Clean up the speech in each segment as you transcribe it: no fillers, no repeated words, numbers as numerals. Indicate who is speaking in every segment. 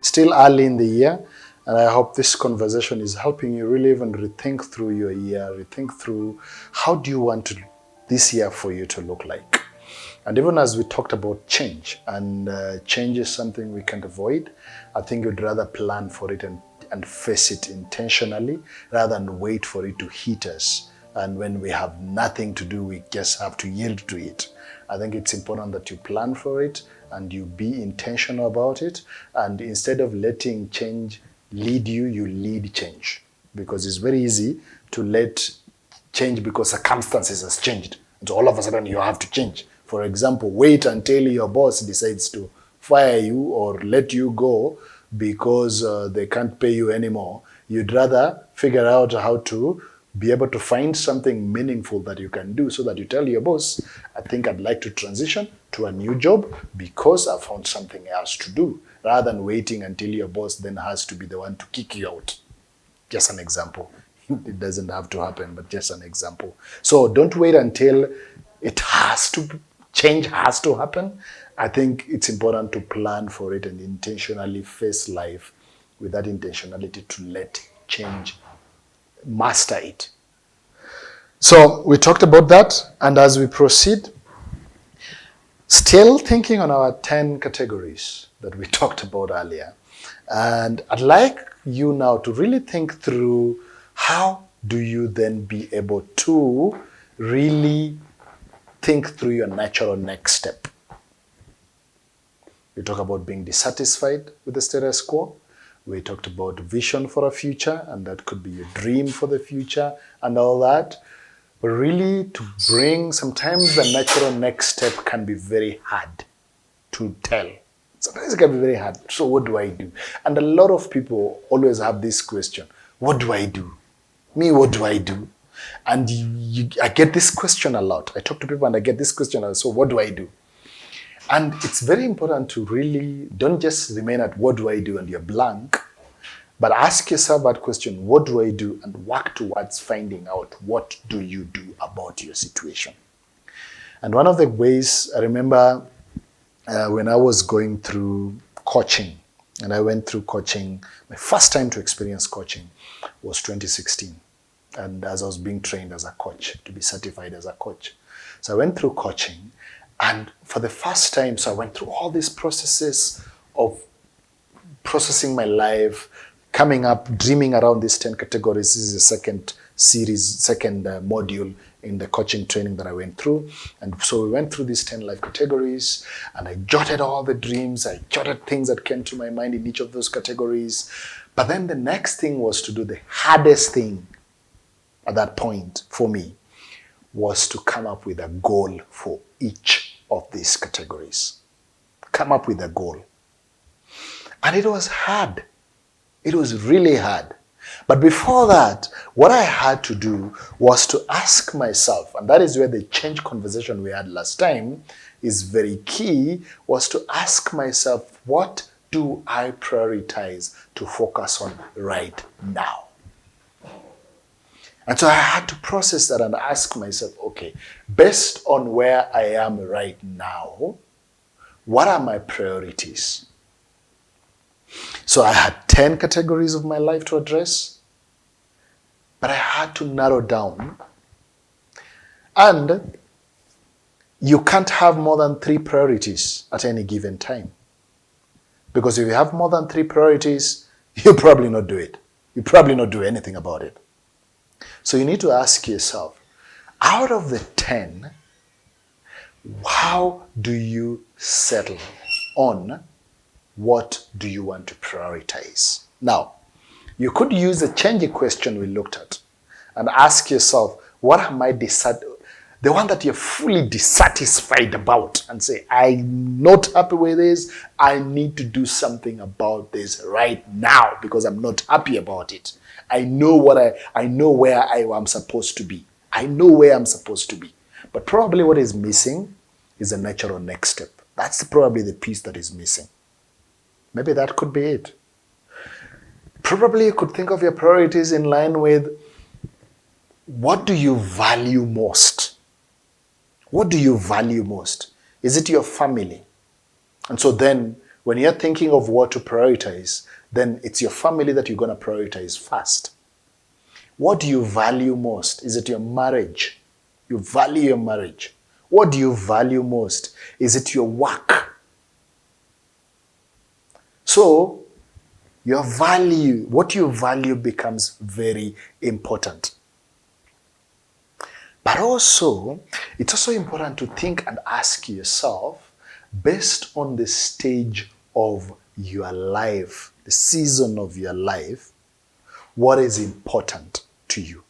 Speaker 1: still early in the year, and I hope this conversation is helping you really even rethink through your year, rethink through how do you want this year for you to look like. And even as we talked about change, and change is something we can't avoid, I think you'd rather plan for it and face it intentionally rather than wait for it to hit us. And when we have nothing to do, we just have to yield to it. I think it's important that you plan for it and you be intentional about it. And instead of letting change lead you, you lead change. Because it's very easy to let change because circumstances has changed. And so all of a sudden you have to change. For example, wait until your boss decides to fire you or let you go because they can't pay you anymore. You'd rather figure out how to be able to find something meaningful that you can do so that you tell your boss, I think I'd like to transition to a new job because I found something else to do, rather than waiting until your boss then has to be the one to kick you out. Just an example. It doesn't have to happen, but just an example. So don't wait until change has to happen. I think it's important to plan for it and intentionally face life with that intentionality to let change master it. So we talked about that, and as we proceed, still thinking on our 10 categories that we talked about earlier. And I'd like you now to really think through how do you then be able to really think through your natural next step. We talk about being dissatisfied with the status quo. We talked about vision for a future, and that could be your dream for the future and all that. But really to bring, sometimes the natural next step can be very hard to tell. Sometimes it can be very hard. So what do I do? And a lot of people always have this question, what do I do? Me, what do I do? And I get this question a lot. I talk to people and I get this question, so what do I do? And it's very important to really don't just remain at what do I do and you're blank, but ask yourself that question, what do I do? And work towards finding out what do you do about your situation. And one of the ways, I remember when I was going through coaching, and I went through coaching, my first time to experience coaching was 2016. And as I was being trained as a coach, to be certified as a coach. So I went through coaching, and for the first time, so I went through all these processes of processing my life, coming up, dreaming around these 10 categories. This is the second module in the coaching training that I went through. And so we went through these 10 life categories, and I jotted all the dreams. I jotted things that came to my mind in each of those categories. But then the next thing was to do the hardest thing at that point for me, was to come up with a goal for each of these categories. Come up with a goal. And it was hard. It was really hard. But before that, what I had to do was to ask myself, and that is where the change conversation we had last time is very key, was to ask myself, what do I prioritize to focus on right now? And so I had to process that and ask myself, okay, based on where I am right now, what are my priorities? So I had 10 categories of my life to address, but I had to narrow down. And you can't have more than 3 priorities at any given time. Because if you have more than 3 priorities, you'll probably not do it. You'll probably not do anything about it. So you need to ask yourself, out of the 10, how do you settle on what do you want to prioritize? Now, you could use the change question we looked at and ask yourself, what am I the one that you're fully dissatisfied about, and say, I'm not happy with this. I need to do something about this right now because I'm not happy about it. I know where I am supposed to be. I know where I'm supposed to be. But probably what is missing is a natural next step. That's probably the piece that is missing. Maybe that could be it. Probably you could think of your priorities in line with, what do you value most? What do you value most? Is it your family? And so then When you're thinking of what to prioritize, then it's your family that you're going to prioritize first. What do you value most? Is it your marriage? You value your marriage. What do you value most? Is it your work? So, your value, what you value becomes very important. But also, it's also important to think and ask yourself, based on the stage of your life, the season of your life, what is important to you?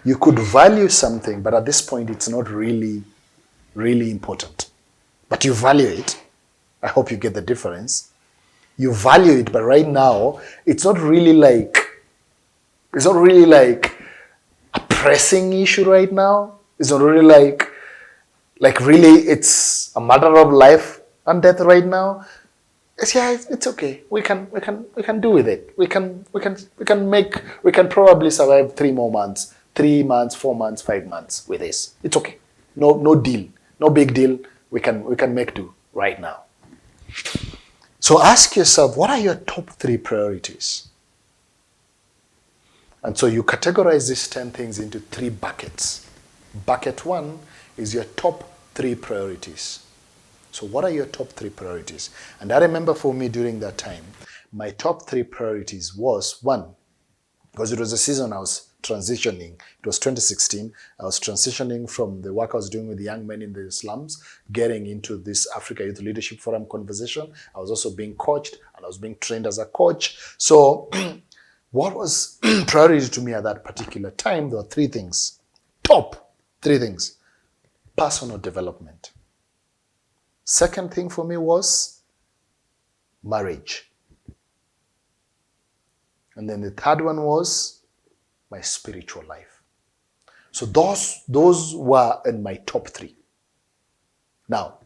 Speaker 1: You could value something, but at this point, it's not really important. But you value it. I hope you get the difference. You value it, but right now, it's not really like a pressing issue right now. It's not really like really it's a matter of life and death right now. It's okay. We can do with it. We can probably survive 3 more months, 3 months, 4 months, 5 months with this. It's okay. No deal. No big deal. We can make do right now. So ask yourself, what are your top 3 priorities? And so you categorize these 10 things into 3 buckets. Bucket 1 is your top 3 priorities. So what are your top 3 priorities? And I remember for me during that time, my top 3 priorities was 1, because it was a season I was transitioning. It was 2016. I was transitioning from the work I was doing with the young men in the slums, getting into this Africa Youth Leadership Forum conversation. I was also being coached and I was being trained as a coach. So what was priority to me at that particular time? There were 3 things. Top 3 things. Personal development. Second thing for me was marriage. And then the third one was my spiritual life. So those were in my top 3. Now,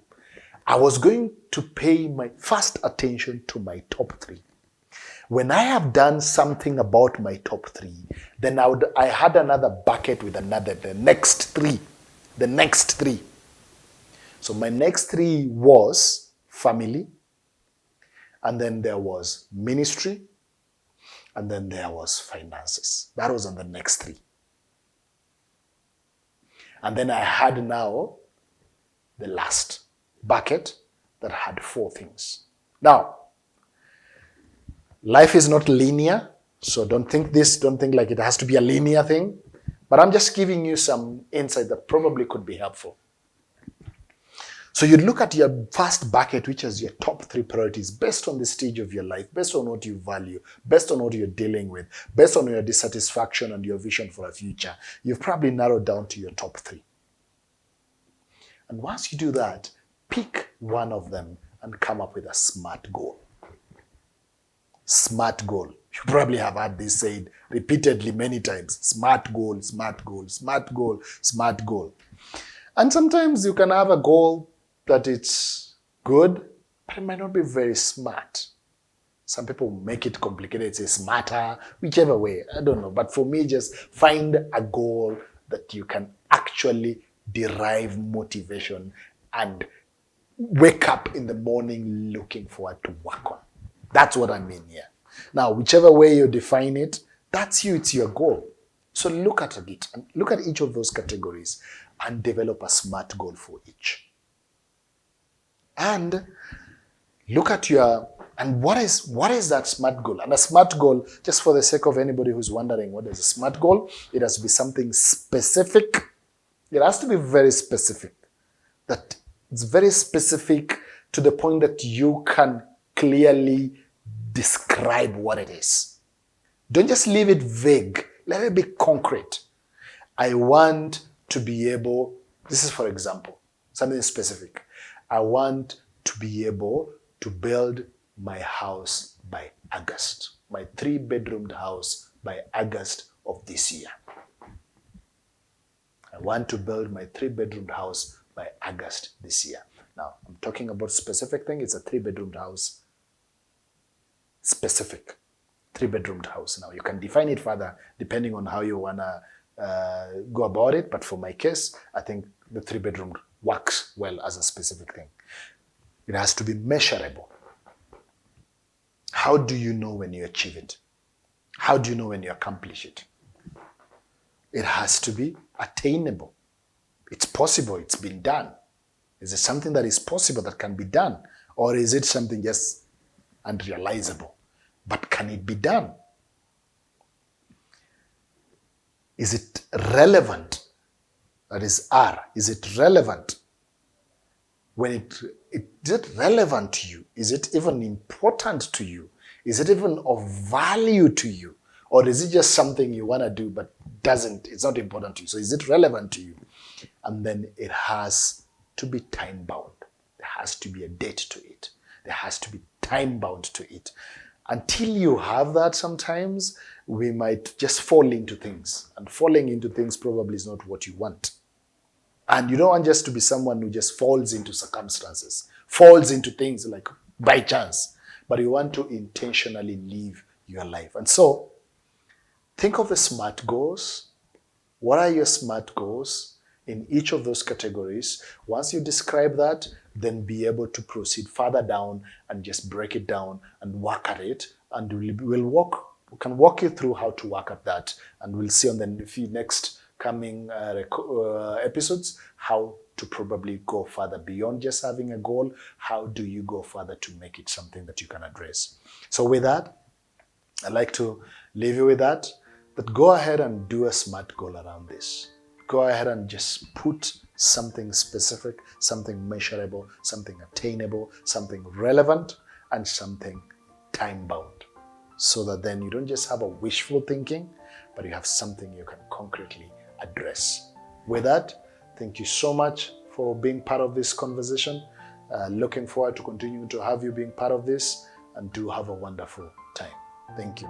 Speaker 1: I was going to pay my first attention to my top 3. When I have done something about my top 3, then I had another bucket with the next 3. The next 3. So my next 3 was family, and then there was ministry, and then there was finances. That was on the next 3. And then I had now the last bucket that had 4 things. Now, life is not linear, so don't think like it has to be a linear thing, but I'm just giving you some insight that probably could be helpful. So you'd look at your first bucket, which is your top 3 priorities, based on the stage of your life, based on what you value, based on what you're dealing with, based on your dissatisfaction and your vision for a future. You've probably narrowed down to your top 3. And once you do that, pick one of them and come up with a SMART goal. SMART goal. You probably have heard this said repeatedly many times. SMART goal, SMART goal, SMART goal, SMART goal. And sometimes you can have a goal that it's good, but it might not be very smart. Some people make it complicated, say smarter, whichever way, I don't know. But for me, just find a goal that you can actually derive motivation and wake up in the morning looking forward to work on. That's what I mean here. Now, whichever way you define it, that's you, it's your goal. So look at it, and look at each of those categories and develop a SMART goal for each. And look at what is that SMART goal? And a SMART goal, just for the sake of anybody who's wondering what is a SMART goal, it has to be something specific. It has to be very specific. That it's very specific to the point that you can clearly describe what it is. Don't just leave it vague. Let it be concrete. I want to be able, this is for example, something specific. I want to be able to build my house by August, my 3-bedroomed house by August of this year. I want to build my 3-bedroomed house by August this year. Now, I'm talking about specific thing. It's a 3-bedroomed house. Specific 3-bedroomed house. Now, you can define it further depending on how you want to go about it. But for my case, I think the 3-bedroom works well as a specific thing. It has to be measurable. How do you know when you achieve it? How do you know when you accomplish it? It has to be attainable. It's possible, it's been done. Is it something that is possible that can be done? Or is it something just unrealizable? But can it be done? Is it relevant? That is R. Is it relevant? Is it relevant to you? Is it even important to you? Is it even of value to you? Or is it just something you want to do but it's not important to you? So is it relevant to you? And then it has to be time bound. There has to be a date to it. There has to be time bound to it. Until you have that, sometimes we might just fall into things. And falling into things probably is not what you want. And you don't want just to be someone who just falls into circumstances, falls into things like by chance. But you want to intentionally live your life. And so, think of the SMART goals. What are your SMART goals in each of those categories? Once you describe that, then be able to proceed further down and just break it down and work at it. And we can walk you through how to work at that. And we'll see on the few next coming episodes how to probably go further beyond just having a goal. How do you go further to make it something that you can address? So with that, I'd like to leave you with that go ahead and do a SMART goal around this. Go ahead and just put something specific, something measurable, something attainable, something relevant, and something time-bound. So that then you don't just have a wishful thinking, but you have something you can concretely address. With that, thank you so much for being part of this conversation. Looking forward to continuing to have you being part of this, and do have a wonderful time. Thank you.